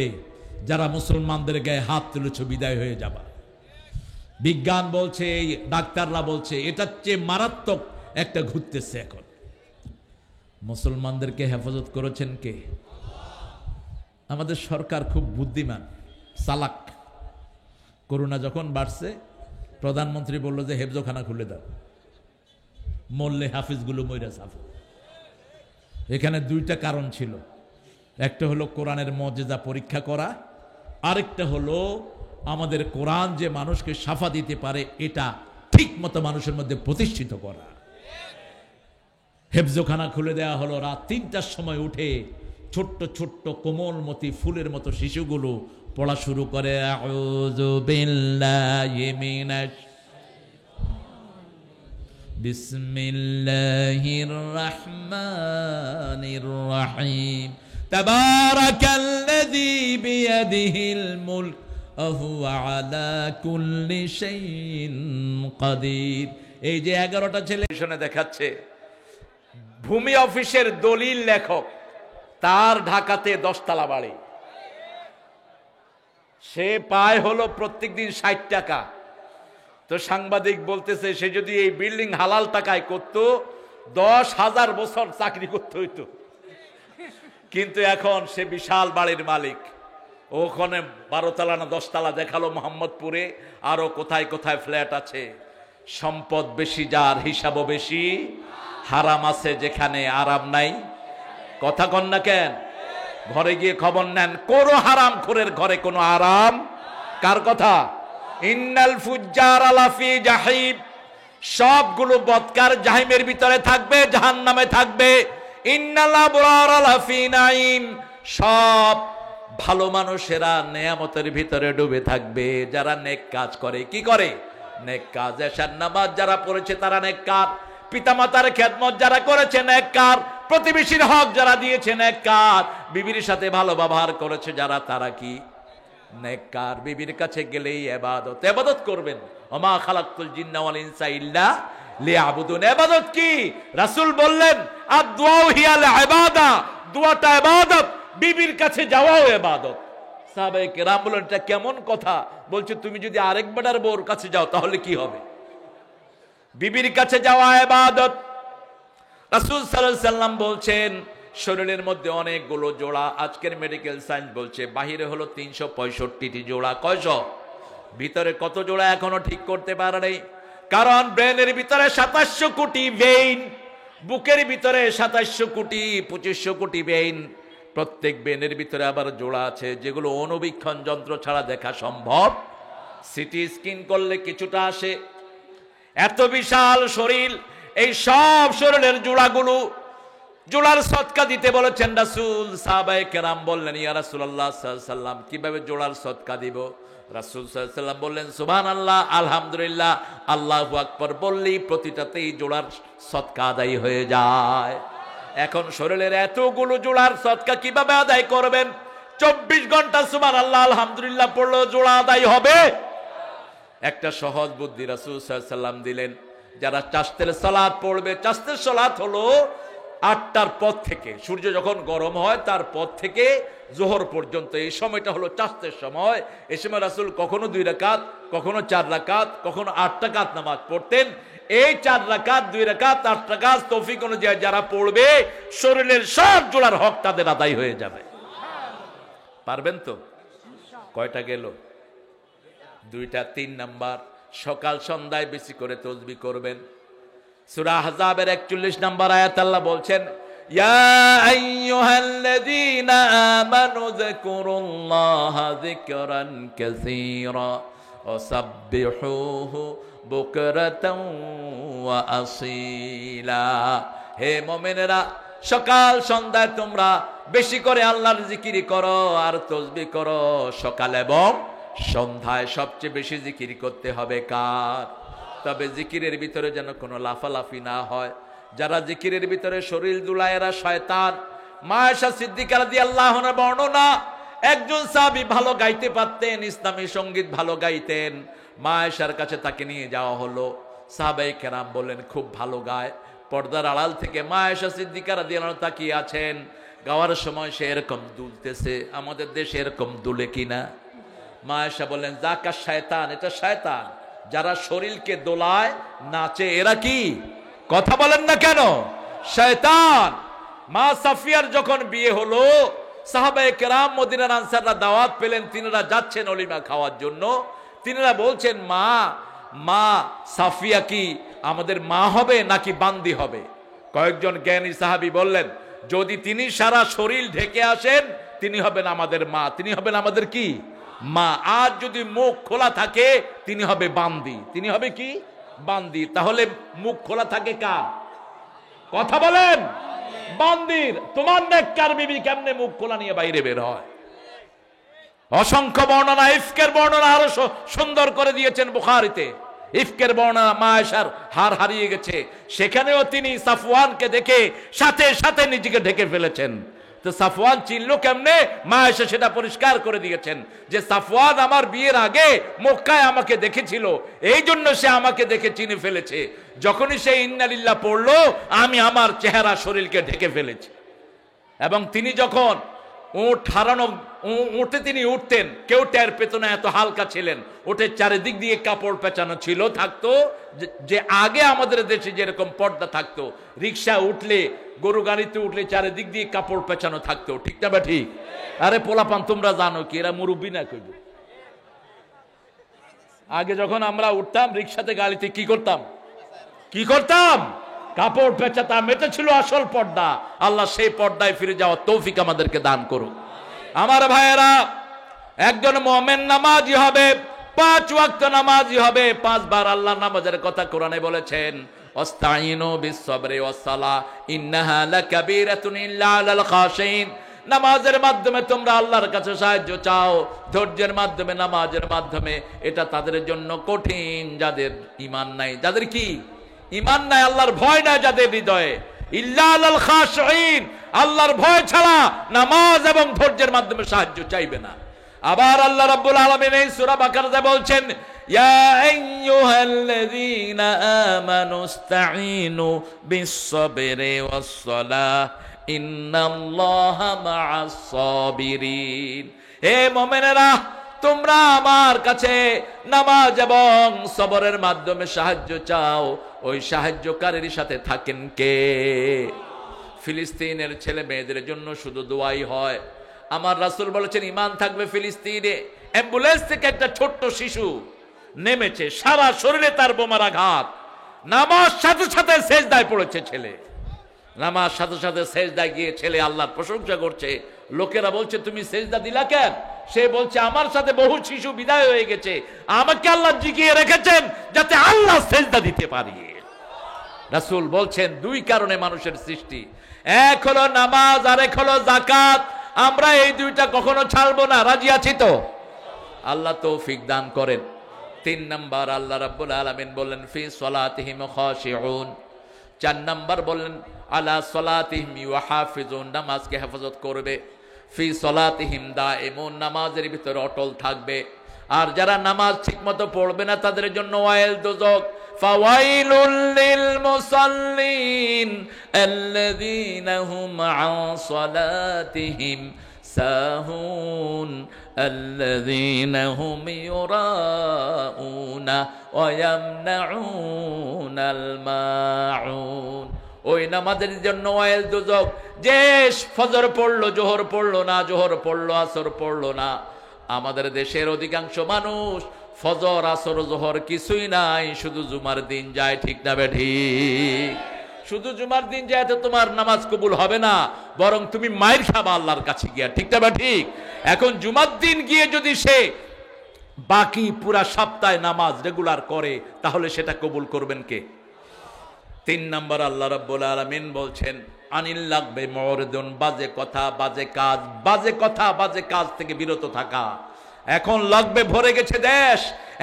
S1: যারা মুসলমানদের গায়ে হাত তুলেছ বিদায় হয়ে যাবা। বিজ্ঞান বলছে, এই ডাক্তাররা বলছে, এটার চেয়ে মারাত্মক একটা ঘুরতেছে এখন। মুসলমানদেরকে হেফাজত করেছেন কে? আমাদের সরকার খুব বুদ্ধিমান, চালাক। করোনা যখন বাড়ছে, প্রধানমন্ত্রী বলল যে হেফজখানা খুলে দাও, মরলে হাফিজগুলো মইরা যাবে। এখানে দুইটা কারণ ছিল, একটা হলো কোরআনের মর্যাদা পরীক্ষা করা, আরেকটা হলো আমাদের কোরআন যে মানুষকে শাফা দিতে পারে এটা ঠিক মতো মানুষের মধ্যে প্রতিষ্ঠিত করা। হেফজখানা খুলে দেওয়া হলো। রাত ৩টার সময় উঠে ছোট্ট ছোট্ট কোমলমতি ফুলের মতো শিশুগুলো পড়া শুরু করে, আউযু বিল্লাহি মিনাশ বিসমিল্লাহির রাহমানির রাহিম তাবারাকাল্লাযী বিয়াদিহিল মুলক ওয়া হুয়া আলা কুল্লি শাইইন কাদির। এই যে 11টা ছেলে শুনে দেখাচ্ছে, ভূমি অফিসের দলিল লেখক, তার ঢাকাতে 10 তলা বাড়ি, সে পায় হলো প্রত্যেকদিন 60 টাকা। তো সাংবাদিক বলতেছে, সে যদি এই বিল্ডিং হালাল টাকায় করত 10,000 বছর চাকরি করতে হইতো। কিন্তু এখন সে বিশাল বাড়ির মালিক। ওখানে 12 তলা না 10 তলা দেখালো মোহাম্মদপুরে, আরো কোথায় কোথায় ফ্ল্যাট আছে। সম্পদ বেশি যার, হিসাবও বেশি। হারাম আছে যেখানে, আরাম নাই। কথা কন না কেন? ঘরে গিয়ে খবর নেন, কোন হারাম খোরের ঘরে কোনো আরাম। কার কথা? ইন্নাল ফুজ্জার আলাফি জাহিম। সবগুলো বদকার জাহিমের ভিতরে থাকবে, জাহান্নামে থাকবে। ইন্নাল আবরার আলাফি নাঈম। সব ভালো মানুষেরা নেয়ামতের ভিতরে ডুবে থাকবে, যারা নেক কাজ করে। কি করে? নেক কাজ। এশার নামাজ যারা পড়েছে তারা নেককার, পিতামাতার খেদমত যারা করেছে নেককার, প্রতিবেশীর হক যারা দিয়েছে নেককার, বিবির সাথে ভালো ব্যবহার করেছে যারা, তারা কি? নেককার। বিবির কাছে গেলেই ইবাদত। ইবাদত করবেন, ওমা খালাকতুল জিন্না ওয়াল ইনসা ইল্লা লিয়াবুদুন। ইবাদত কি? রাসূল বললেন, আদ-দুআউ হিয়াল ইবাদা। দোয়াটা ইবাদত, বিবির কাছে যাওয়াও ইবাদত। সাহাবায়ে কেরাম বললেন, এটা কেমন কথা? বলছে, তুমি যদি আরেক বেটার বউর কাছে যাও তাহলে কি হবে? বিবির কাছে যাওয়া ইবাদত। রাসূল সাল্লাল্লাহু আলাইহি সাল্লাম বলছেন,
S2: শরীরের মধ্যে অনেকগুলো জোড়া। আজকের মেডিকেল সায়েন্স বলছে বাহিরে হলো 365টি জোড়া। কয়শ? ভিতরে কত জোড়া এখনো ঠিক করতে পারে নাই। কারণ ব্রেনের ভিতরে 2700 কোটি ভেইন, বুকের ভিতরে 2700 কোটি 2500 কোটি ভেইন। প্রত্যেক ভেইনের ভিতরে আবার জোড়া আছে যেগুলো অণুবীক্ষণ যন্ত্র ছাড়া দেখা সম্ভব। সিটি স্ক্যান করলে কিছুটা আসে। এত বিশাল শরীর, এই সব শরীরের জোড়াগুলো জোড়ার সদকা দিতে বলেছেন রাসূল। সাহাবায়ে কেরাম বললেন, ইয়া রাসূলুল্লাহ সাল্লাল্লাহু আলাইহি সাল্লাম, কিভাবে জোড়ার সদকা দিব? রাসূল সাল্লাল্লাহু আলাইহি সাল্লাম বললেন, সুবহানাল্লাহ, আলহামদুলিল্লাহ, আল্লাহু আকবার বললেই প্রতিটাতেই জোড়ার সদকা আদায় হয়ে যায়। এখন শরীরের এতগুলো জোড়ার সদকা কিভাবে আদায় করবেন? 24 ঘন্টা সুবহানাল্লাহ আলহামদুলিল্লাহ পড়লেও জোড়া আদায় হবে? একটা সহজ বুদ্ধি রাসূল সাল্লাল্লাহু আলাইহি সাল্লাম দিলেন। যারা চাশতের সালাত পড়বে, চাশতের সালাত হলো 8টার পর থেকে, সূর্য যখন গরম হয় তার পর থেকে জোহর পর্যন্ত, এই সময়টা হলো চাশতের সময়। এই সময় রাসূল কখনো 2 রাকাত, কখনো 4 রাকাত, কখনো 8 রাকাত নামাজ পড়তেন। এই 4 রাকাত, 2 রাকাত, 8 রাকাত তৌফিক অনুযায়ী যারা পড়বে শরীরের সব জোড়ার হক তাদের আদায় হয়ে যাবে। পারবেন তো? কয়টা গেল? 2টা। 3 নাম্বার, সকাল সন্ধ্যায় বেশি করে তাসবিহ করবেন। সূরা আহজাবের 41 নম্বর আয়াত আল্লাহ বলছেন, ইয়া আইয়ুহাল্লাযীনা আমানু যাকুরুল্লাহা যিকরান কাসীরা ওয়া সাব্বিহুহু বুকরাতাও ওয়া আসীলা। হে মুমিনেরা, সকাল সন্ধ্যায় তোমরা বেশি করে আল্লাহর জিকির করো আর তাসবিহ করো। সকাল এবং সন্ধ্যায় সবচেয়ে বেশি জিকির করতে হবে কার? তবে জিকিরের ভিতরে যেন কোনো লাফালাফি না হয়। যারা জিকিরের ভিতরে শরীর দুলায় এরা শয়তান। মা আয়েশা সিদ্দিকা রাদিয়াল্লাহু আনহা বর্ণনা, একজন সাহাবী ভালো গাইতে পারতেন, ইসলামী সঙ্গীত ভালো গাইতেন। মা আয়েশার কাছে তাকে নিয়ে যাওয়া হলো। সাহাবায়ে কেরাম বললেন খুব ভালো গায়। পর্দার আড়াল থেকে মা আয়েশা সিদ্দিকা রাদিয়াল্লাহু আনহা তাকিয়ে আছেন। গাওয়ার সময় সে এরকম দুলতেছে। আমাদের দেশে এরকম দুলে কিনা? মা আয়েশা বললেন, যাকা শয়তান, এটা শয়তান। যারা শরীরকে দোলায় নাচে এরা কি? কথা বলেন না কেন? শয়তান। মা সাফিয়ার যখন বিয়ে হলো, সাহাবায়ে কেরাম মদিনার আনসাররা দাওয়াত পেলেন, তিনারা যাচ্ছেন অলিমা খাওয়ার জন্য। তিনারা বলছেন, মা সাফিয়া কি আমাদের মা হবে নাকি বান্দি হবে? কয়েকজন জ্ঞানী সাহাবী বললেন, যদি তিনি সারা শরীর ঢেকে আসেন তিনি হবেন আমাদের মা, তিনি হবেন আমাদের কি? মা। আর যদি মুখ খোলা থাকে তিনি হবে বান্দি। তিনি হবে কি? বান্দি। তাহলে মুখ খোলা থাকে কার? কথা বলেন। বান্দির। তোমার নেককার বিবি কেমনে মুখ খোলা নিয়ে বাইরে বের হয়? অসংখ্য বর্ণনা, ইফকের বর্ণনা আরো সুন্দর করে দিয়েছেন বুখারীতে। ইফকের বর্ণনা, মা আয়েশার হার হারিয়ে গেছে, সেখানেও তিনি সাফওয়ানকে দেখে সাথে সাথে নিজেকে ঢেকে ফেলেছেন। তো সাফওয়ান চিনলো কেমনে? মা আয়েশা সেটা পরিষ্কার করে দিয়েছেন যে সাফওয়ান আমার বিয়ের আগে মক্কায় আমাকে দেখেছিল, এই জন্য সে আমাকে দেখে চিনে ফেলেছে। যখনই সে ইন্নালিল্লাহ পড়লো, আমি আমার চেহারা শরীরকে ঢেকে ফেলেছি। এবং তিনি যখন উঠে তিনি উঠতেন, কেউ টের পেত না, এত হালকা ছিলেন। ওঠে চারিদিক দিয়ে কাপড় পেঁচানো ছিল, থাকতো। যে আগে আমাদের দেশে যেরকম পর্দা থাকতো, রিক্সা উঠলে, গরু গাড়িতে উঠলে চারিদিক দিয়ে কাপড় পেঁচানো থাকতো, ঠিক না? বা ঠিক? আরে পোলাপান তোমরা জানো কি, এরা মুরব্বী না কইব। আগে যখন আমরা উঠতাম রিক্সাতে, গাড়িতে, কি করতাম? কাপড় পেঁচাতাম। এটা ছিল আসল পর্দা। আল্লাহ সেই পর্দায় ফিরে যাওয়ার তৌফিক আমাদেরকে দান করুক। আমার ভাইয়েরা, একজন মুমিন নামাজি হবে, 5 ওয়াক্ত নামাজি হবে। 5 বার আল্লাহ নামাজের কথা কোরআনে বলেছেন, ওয়াস্তাইনু বিস-সাবরি ওয়াস-সালাহ ইন্নাহা লাকাবীরাতুন ইল্লা আলাল খাশিন। নামাজের মাধ্যমে তোমরা আল্লাহর কাছে সাহায্য চাও, ধৈর্যের মাধ্যমে, নামাজের মাধ্যমে। এটা তাদের জন্য কঠিন যাদের ঈমান নাই। যাদের কি ঈমান নাই, আল্লাহর ভয় নাই যাদের হৃদয়ে। ইল্লা আলাল খাশিন, আল্লাহর ভয় ছাড়া নামাজ এবং ধৈর্যের মাধ্যমে সাহায্য চাইবে না। আবার আল্লাহ রাব্বুল আলামিন এই সূরা বাকারাতে বলছেন, ইয়া আইয়ুহাল্লাযীনা আমানুস্তাঈনু বিস-সাবরি ওয়াস-সালাহ ইন্নাল্লাহা মা'আস-সাবিরিন। হে মুমিনেরা, তোমরা আমার কাছে নামাজ এবং সবরের মাধ্যমে সাহায্য চাও। ওই সাহায্যকারীর সাথে থাকেন কে? ফিলিস্তিনের ছেলে মেয়েদের জন্য শুধু দোয়াই হয়। আমার রাসূল বলেছেন ঈমান থাকবে ফিলিস্তিনে। অ্যাম্বুলেন্স থেকে একটা ছোট্ট শিশু নেমেছে, সারা শরীরে তার বোমার আঘাত, নামাজ সাথে সাথে সেজদায় পড়েছে ছেলে, নামাজ সাথে সাথে সেজদায় গিয়ে ছেলে আল্লাহর প্রশংসা করছে। লোকেরা বলছে তুমি সেজদা দিলা কেন? সে বলছে আমার সাথে বহু শিশু বিদায় হয়ে গেছে, আমাকে আল্লাহ জিগিয়ে রেখেছেন যাতে আল্লাহ সেজদা দিতে পারি। রাসূল বলছেন দুই কারণে মানুষের সৃষ্টি, এক হলো নামাজ আর এক হলো যাকাত। আমরা এই দুইটা কখনো ছাড়বো না, রাজি আছি তো? আল্লাহ তৌফিক দান করেন। 3 নাম্বার আল্লাহ রাব্বুল আলামিন বললেন ফি সলাতিহিম খাশিউন। 4 নাম্বার বললেন আলা সলাতিহিম ইউহাফিজুন, নামাজকে হেফাজত করবে। ফি সলাতিহিম দাইমুন, নামাজের ভিতরে অটল থাকবে। আর যারা নামাজ ঠিকমতো পড়বে না তাদের জন্য ওয়াইল দোজক। ফাওয়াইলুল লিল মুসাল্লিন আল্লাযীনা হুম আন সলাতিহিম সাহুন আল্লাযীনা হুম ইউরাউনা ওয়া ইয়ামনাউনাল মাউন। ওই নামাজের জন্য ওয়াইল দোজক, যে ফজর পড়লো, জোহর পড়লো না, জোহর পড়লো, আসর পড়লো না। আমাদের দেশের অধিকাংশ মানুষ ফজর আসর জোহর কিছুই নাই, শুধু জুমার দিন যায়। ঠিক না বেঠিক? শুধু জুমার দিন যায় তো তোমার নামাজ কবুল হবে না, বরং তুমি মায়ের খাবা আল্লাহর কাছে গিয়া। ঠিক না বেঠিক? এখন জুমার দিন গিয়ে যদি সে বাকি পুরা সপ্তাহে নামাজ রেগুলার করে তাহলে সেটা কবুল করবেন কে? 3 নাম্বার আল্লাহ রাব্বুল আলামিন বলছেন আনিল লাগবে মুরদুন, বাজে কথা বাজে কাজ, বাজে কথা বাজে কাজ থেকে বিরত থাকা। এখন লাগবে ভরে গেছে দেশ,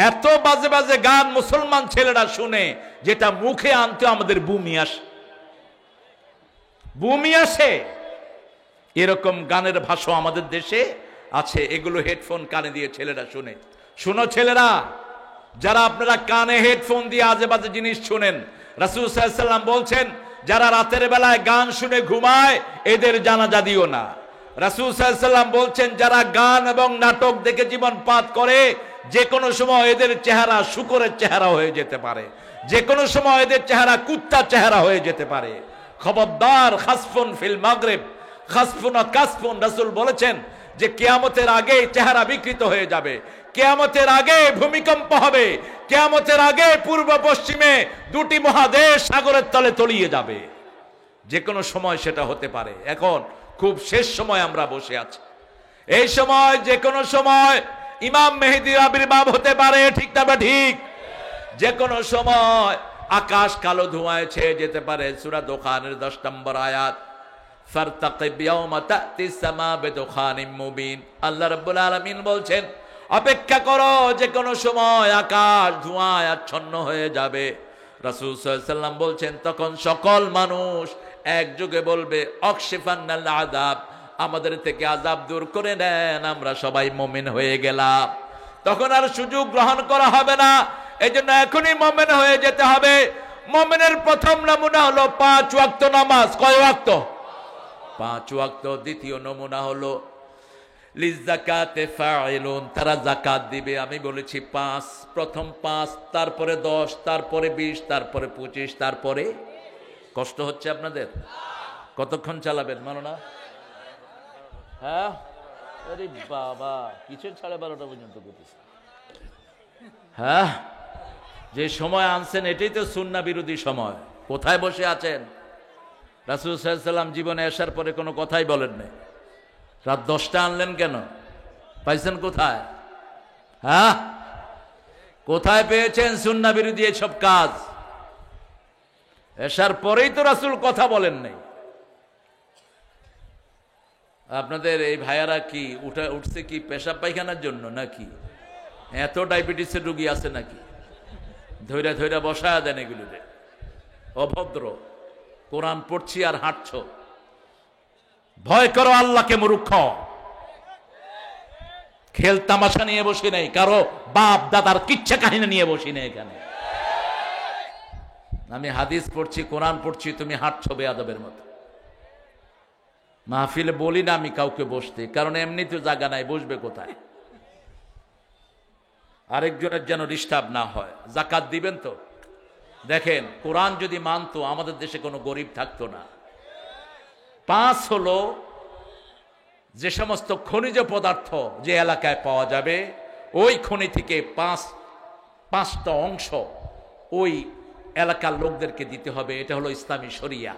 S2: এত বাজে বাজে গান মুসলমান ছেলেরা শুনে যেটা মুখে আনতে আমাদের বমি আসে, বমি আসে। এরকম গানের ভাষা আমাদের দেশে আছে, এগুলো হেডফোন কানে দিয়ে ছেলেরা শুনে। শুনো ছেলেরা, যারা আপনারা কানে হেডফোন দিয়ে আজে বাজে জিনিস শুনেন, রাসূল সাল্লাল্লাহু আলাইহি ওয়াসাল্লাম বলছেন যারা রাতের বেলায় গান শুনে ঘুমায় এদের জানাজা দিও না। রাসূল সাল্লাল্লাহু আলাইহি ওয়াসাল্লাম বলছেন যারা গান এবং নাটক দেখে জীবন পাত করে যে কোনো সময় এদের চেহারা শূকরের চেহারা হয়ে যেতে পারে, যে কোনো সময় এদের চেহারা কুত্তার চেহারা হয়ে যেতে পারে। খবরদার, খাসফুন ফিল মাগরিব খাসফুন ওয়া কাসফুন। রাসূল বলেছেন যে কিয়ামতের আগে চেহারা বিকৃত হয়ে যাবে, কিয়ামতের আগে ভূমিকম্প হবে, কিয়ামতের আগে পূর্ব পশ্চিমে দুটি মহাদেশ সাগরের তলে তলিয়ে যাবে। যে কোনো সময় সেটা হতে পারে। এখন খুব শেষ সময় আমরা বসে আছি, এই সময় যে কোনো সময় ইমাম মেহেদীর আবির্ভাব হতে পারে। ঠিক না ঠিক? যে কোনো সময় আকাশ কালো ধোঁয়ায় ছেয়ে যেতে পারে। সূরা দুখানের 10 নম্বর আয়াত, ফারতাকিব ইয়াওমা তা'তিস সামা বিদুখানিম মুবিন। আল্লাহ রাব্বুল আলামিন বলছেন অপেক্ষা করো, যে কোনো সময় আকাশ ধোঁয়ায় আচ্ছন্ন হয়ে যাবে। রাসূল সাল্লাল্লাহু আলাইহি ওয়াসাল্লাম বলছেন তখন সকল মানুষ একযোগে বলবে অকশিফান্নাল আযাব, আমাদের থেকে আযাব দূর করে নেন, আমরা সবাই মুমিন হয়ে গেলাম। তখন আর সুযোগ গ্রহণ করা হবে না। এই জন্য এখনই মুমিন হয়ে যেতে হবে। মুমিনের প্রথম নমুনা হলো 5 ওয়াক্ত নামাজ। কয় ওয়াক্ত? 5 ওয়াক্ত। দ্বিতীয় নমুনা হলো লিজাকাতে ফাইলুন, তারা যাকাত দিবে। আমি বলেছি 5, প্রথম 5, তারপরে 10, তারপরে 20, তারপরে 25, তারপরে। কষ্ট হচ্ছে আপনাদের? কতক্ষণ চালাবেন মানো না? হ্যাঁ, আরে বাবা, কিসের 12:30 পর্যন্ত করতেছে? হ্যাঁ, যে সময় আনছেন এটাই তো সুন্নাহ বিরোধী সময়। কোথায় বসে আছেন? রাসূল সাল্লাল্লাহু আলাইহি ওয়াসাল্লাম জীবনে আসার পরে কোনো কথাই বলেন নাই। রাত 10টা আনলেন কেন? পাইছেন কোথায়? হ্যাঁ, কোথায় পেয়েছেন সুন্নাহ বিরোধী এসব কাজ? আসার পরেই তো রাসূল কথা বলেন নাই। আপনাদের এই ভাইয়ারা কি উঠছে কি পেশাব পায়খানার জন্য নাকি? এত ডায়াবেটিসের রোগী আছে নাকি? ধৈরা ধৈরা বসায়া দেন এগুলোতে। অভদ্র, কোরআন পড়ছি আর হাঁটছ। ভয় করো আল্লাহকে মূর্খ। খেল তামাশা নিয়ে বসি নাই, কারো বাপ দাদার কিচ্ছা কাহিনী নিয়ে বসি নাই এখানে। আমি হাদিস পড়ছি, কোরআন পড়ছি, তুমি হাঁটছো বেয়াদবের মতো। মাহফিলে বলি না আমি কাউকে বসতে, কারণ এমনিতে জায়গা নাই, বসবে কোথায়? আরেকজনের যেন ডিস্টার্ব না হয়। যাকাত দিবেন তো? দেখেন, কোরআন যদি মানতো আমাদের দেশে কোনো গরিব থাকতো না। 5 হলো যে সমস্ত খনিজ পদার্থ যে এলাকায় পাওয়া যাবে ওই খনি থেকে 5টা অংশ ওই এলাকার লোকদেরকে দিতে হবে। এটা হলো ইসলামী শরিয়া।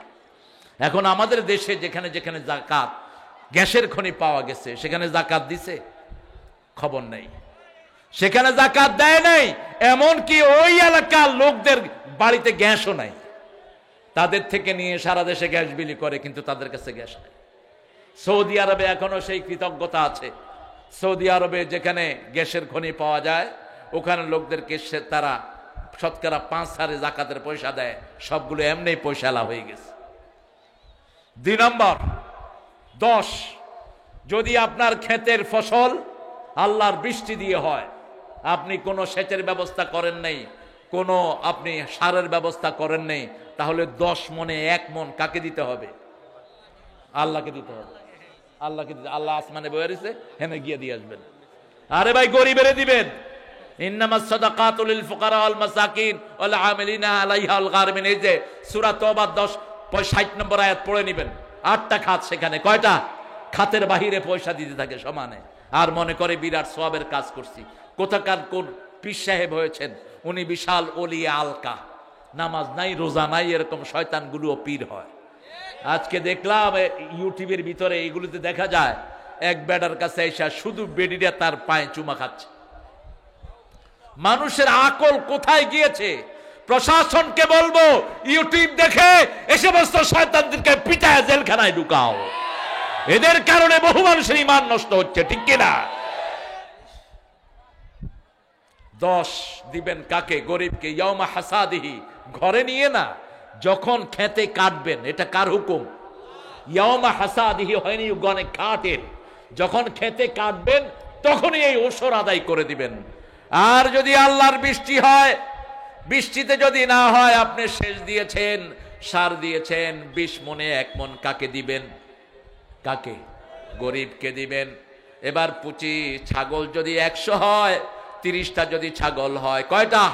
S2: এখন আমাদের দেশে যেখানে যেখানে যাকাত, গ্যাসের খনি পাওয়া গেছে সেখানে যাকাত দিছে? খবর নেই, সেখানে যাকাত দেয় নাই। এমনকি ওই এলাকার লোকদের বাড়িতে গ্যাসও নাই, তাদের থেকে নিয়ে সারা দেশে গ্যাস বিলি করে, কিন্তু তাদের কাছে গ্যাস নেই। সৌদি আরবে এখনো সেই কৃতজ্ঞতা আছে। সৌদি আরবে যেখানে গ্যাসের খনি পাওয়া যায় ওখানে লোকদেরকে তারা শতকরা 5 হারে যাকাতের পয়সা দেয়, সবগুলো এমনি পয়সালা হয়ে গেছে। 2 নম্বর, 10, যদি আপনার ক্ষেতের ফসল আল্লাহর বৃষ্টি দিয়ে হয়, আপনি কোনো সেচের ব্যবস্থা করেন নাই, কোনো আপনি সারের ব্যবস্থা করেন নাই, তাহলে 10 মনে 1 মন কাকে দিতে হবে? আল্লাহকে দিতে হবে। আল্লাহকে দিতে, আল্লাহ আসমানে বয়ে রয়েছে, হেনে গিয়ে দিয়ে আসবেন। আরে ভাই গরিবের দিবেন। ইন্নামাস সাদাকাতু লিল ফুকারা ওয়াল মাসাকিন ওয়াল আমিলিনা আলাইহা ওয়াল গারিমিন। এই যে সূরা তওবা 10-60 নম্বর আয়াত পড়ে নেবেন। 8টা খাত, সেখানে কয়টা? খাতের বাহিরে পয়সা দিতে থাকে সমানে, আর মনে করে বিরাট সওয়াবের কাজ করছি। কোথাকার কোন পীর সাহেব হয়েছেন, উনি বিশাল ওলিয়া আলকা, নামাজ নাই রোজা নাই, এরকম শয়তানগুলোও পীর হয়। আজকে দেখলাম ইউটিউবের ভিতরে এইগুলোতে দেখা যায় এক বেডার কাছে এসে শুধু বেডিটা তার পায়ে চুমা খাচ্ছে। মানুষের আকল কোথায় গিয়েছে? প্রশাসনকে বলবো ইউটিউব দেখে এ সমস্ত শয়তানদেরকে পিটায় জেলখানায় ঢুকাও। এদের কারণে বহু মানুষের ঈমান নষ্ট হচ্ছে, ঠিক কিনা? 10 দিবেন কাকে? গরিবকে। ইয়াউমা হাসাদিহি, ঘরে নিয়ে না, যখন খেতে কাটবেন। এটা কার হুকুম? ইয়াউমা হাসাদিহি হয়নি গনে কাটের, যখন খেতে কাটবেন তখনই এই ওসর আদায় করে দিবেন। আর যদি আল্লাহর বৃষ্টি হয়, বৃষ্টিতে যদি না হয়, আপনি সেচ দিয়েছেন, সার দিয়েছেন, 20 মনে 1 মন কাকে দিবেন? কাকে? গরিবকে দিবেন। এবার 25 ছাগল যদি 100 হয়, 30টা যদি ছাগল হয়, কয়টা?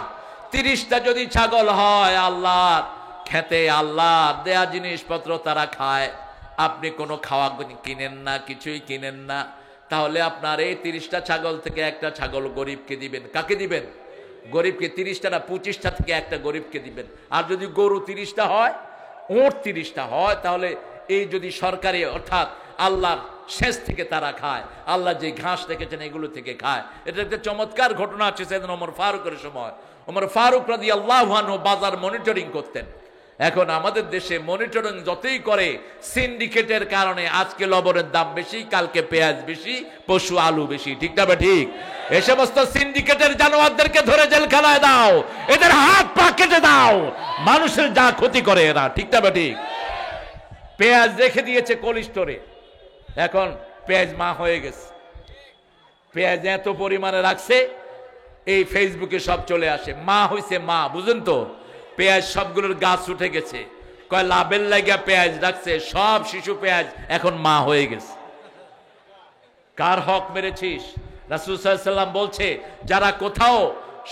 S2: 30টা যদি ছাগল হয়, আল্লাহর খেতে আল্লাহর দেয়া জিনিসপত্র তারা খায়, আপনি কোনো খাওয়া কিনেন না, কিছুই কিনেন না, তাহলে আপনার এই 30টা ছাগল থেকে একটা ছাগল গরিবকে দিবেন। কাকে দিবেন? গরিবকে। 30টা না, 25টা থেকে একটা গরিবকে দিবেন। আর যদি গরু 30টা হয়, ওঁট 30টা হয়, তাহলে এই যদি সরকারি অর্থাৎ আল্লাহর শেষ থেকে তারা খায়, আল্লাহ যে ঘাস রেখেছেন এগুলো থেকে খায়। এটা একটা চমৎকার ঘটনা আছে সেদিন ওমর ফারুকের সময়। ওমর ফারুক রাদিয়াল্লাহু আনহু বাজার মনিটরিং করতেন। এখন আমাদের দেশে মনিটরিং যতই করে, সিন্ডিকেটের কারণে আজকে লবণের দাম বেশি, কালকে পেঁয়াজ বেশি, পশু আলু বেশি, ঠিক না? ঠিক। এই সমস্ত সিন্ডিকেটের জানোয়ারদেরকে ধরে জেলখানায় দাও, এদের হাত পা কেটে দাও, মানুষের যা ক্ষতি করে এরা, ঠিক না? ঠিক। পেঁয়াজ রেখে দিয়েছে কোল্ড স্টোরে, এখন পেঁয়াজ মা হয়ে গেছে। পেঁয়াজ এত পরিমাণে রাখছে, এই ফেসবুকে সব চলে আসে, মা হইছে মা, বুঝেন তো? পেঁয়াজ সবগুলোর গাছ উঠে গেছে, কয় লাভের লাগিয়া পেঁয়াজ রাখছে, সব শিশু পেঁয়াজ এখন মা হয়ে গেছে। কার হক মেরেছিস? রাসূল সাল্লাল্লাহু আলাইহি ওয়াসাল্লাম বলছে, যারা কোথাও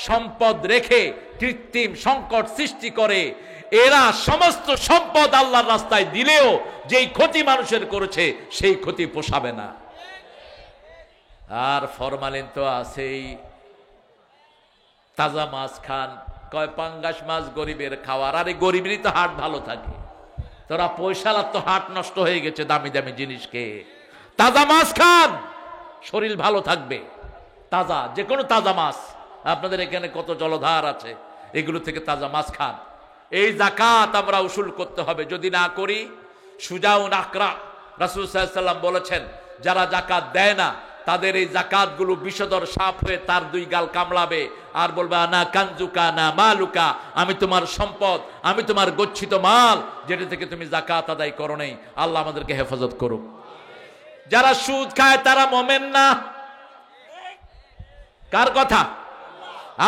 S2: সম্পদ রেখে কৃত্রিম সংকট সৃষ্টি করে, এরা সমস্ত সম্পদ আল্লাহর রাস্তায় দিলেও যেই ক্ষতি মানুষের করেছে সেই ক্ষতি পোষাবে না। আর ফরমালিন তো আছেই। তাজা মাছ খান, কয় পাঙ্গাস মাছ গরিবের খাওয়ার। আরে গরিবেরই তো হাট ভালো থাকে, তোরা পয়সালার তো হাট নষ্ট হয়ে গেছে দামি দামি জিনিসকে। তাজা মাছ খান, শরীর ভালো থাকবে। তাজা যে কোনো তাজা মাছ, আপনাদের এখানে কত জলধার আছে, এগুলো থেকে তাজা মাছ খান। এই যাকাত আমরা উসুল করতে হবে, যদি না করি সুজাউন আকরা। রাসূল সাল্লাল্লাহু আলাইহি ওয়াসাল্লাম বলেছেন, যারা যাকাত দেয় না তাদের এই যাকাতগুলো বিষধর সাপ হয়ে তার 2 গাল কামড়াবে, আর বলবে আনা কানজুকা না মালুকা, আমি তোমার সম্পদ, আমি তোমার গচ্ছিত মাল, যেটা থেকে তুমি যাকাত আদায় করো নাই। আল্লাহ আমাদেরকে হেফাজত করুক। যারা সুদ খায় তারা মুমিন না। কার কথা?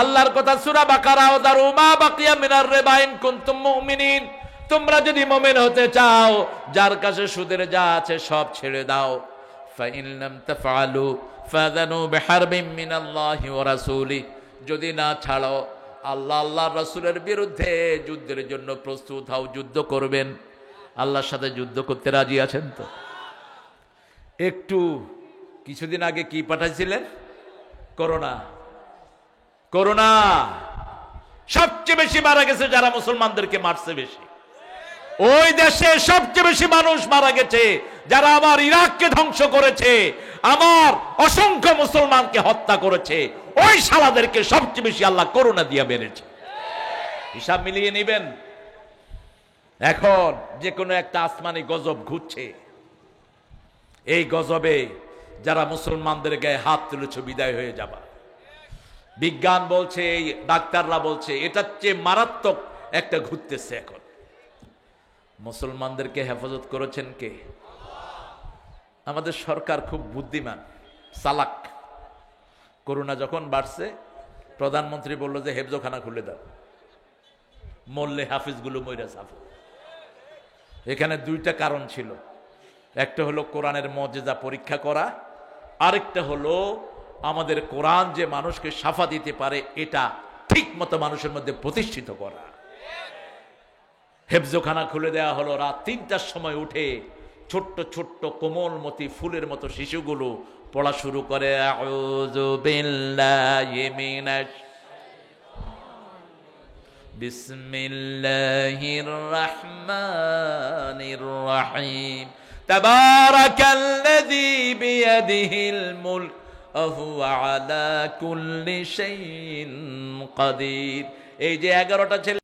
S2: আল্লাহর কথা। সূরা বাকারা, ওয়াদারু মা বাকিয়া মিনার রিবা ইন কুনতুম মুমিনিন। তোমরা যদি মুমিন হতে চাও, যার কাছে সুদের যা আছে সব ছেড়ে দাও। ফাইন লাম তাফআলু ফাযানু বিহারবিন মিনাল্লাহি ওয়া রাসূলি। যদি না ছাড়ো, আল্লাহ আল্লাহর রাসূলের বিরুদ্ধে যুদ্ধের জন্য প্রস্তুত হও, যুদ্ধ করবেন। আল্লাহর সাথে যুদ্ধ করতে রাজি আছেন তো? একটু কিছুদিন আগে কি পাঠাইছিলেন? করোনা। করোনা সবচেয়ে বেশি মারা গেছে যারা মুসলমানদেরকে মারছে বেশি। ওই দেশে সবচেয়ে বেশি মানুষ মারা গেছে যারা আমার ইরাককে ধ্বংস করেছে, আমার অসংখ্য মুসলমানকে হত্যা করেছে। ওই শালাদেরকে সবচেয়ে বেশি আল্লাহ করোনা দিয়া মেরেছে। হিসাব মিলিয়ে নেবেন। এখন যে কোনো একটা আসমানি গজব ঘুরছে, এই গজবে যারা মুসলমানদের গায়ে হাত তুলেছে বিদায় হয়ে যাবা। বিজ্ঞান বলছে, এই ডাক্তাররা বলছে এটার চেয়ে মারাত্মক একটা ঘুরতেছে এখন। মুসলমানদেরকে হেফাজত করেছেন কে? আমাদের সরকার খুব বুদ্ধিমান, চালাক। করোনা যখন বাড়ছে, প্রধানমন্ত্রী বলল যে হেফজখানা খুলে দাও, মরলে হাফিজগুলো মইরা যাবে। এখানে দুইটা কারণ ছিল, একটা হলো কোরআনের মর্যাদা পরীক্ষা করা, আরেকটা হলো আমাদের কোরআন যে মানুষকে শাফা দিতে পারে এটা ঠিক মতো মানুষের মধ্যে প্রতিষ্ঠিত করা। হেফজখানা খুলে দেওয়া হলো। রাত ৩টার সময় উঠে ছোট্ট ছোট্ট কোমলমতি ফুলের মতো শিশুগুলো পড়া শুরু করে, আউযু বিল্লাহি মিনাশ বিসমিল্লাহির রাহমানির রহিম তাবারাকাল্লাযী বিয়াদিহিল মুলক ওয়া হুয়া আলা কুল্লি শাইইন কাদির। এই যে 11টা ছেলে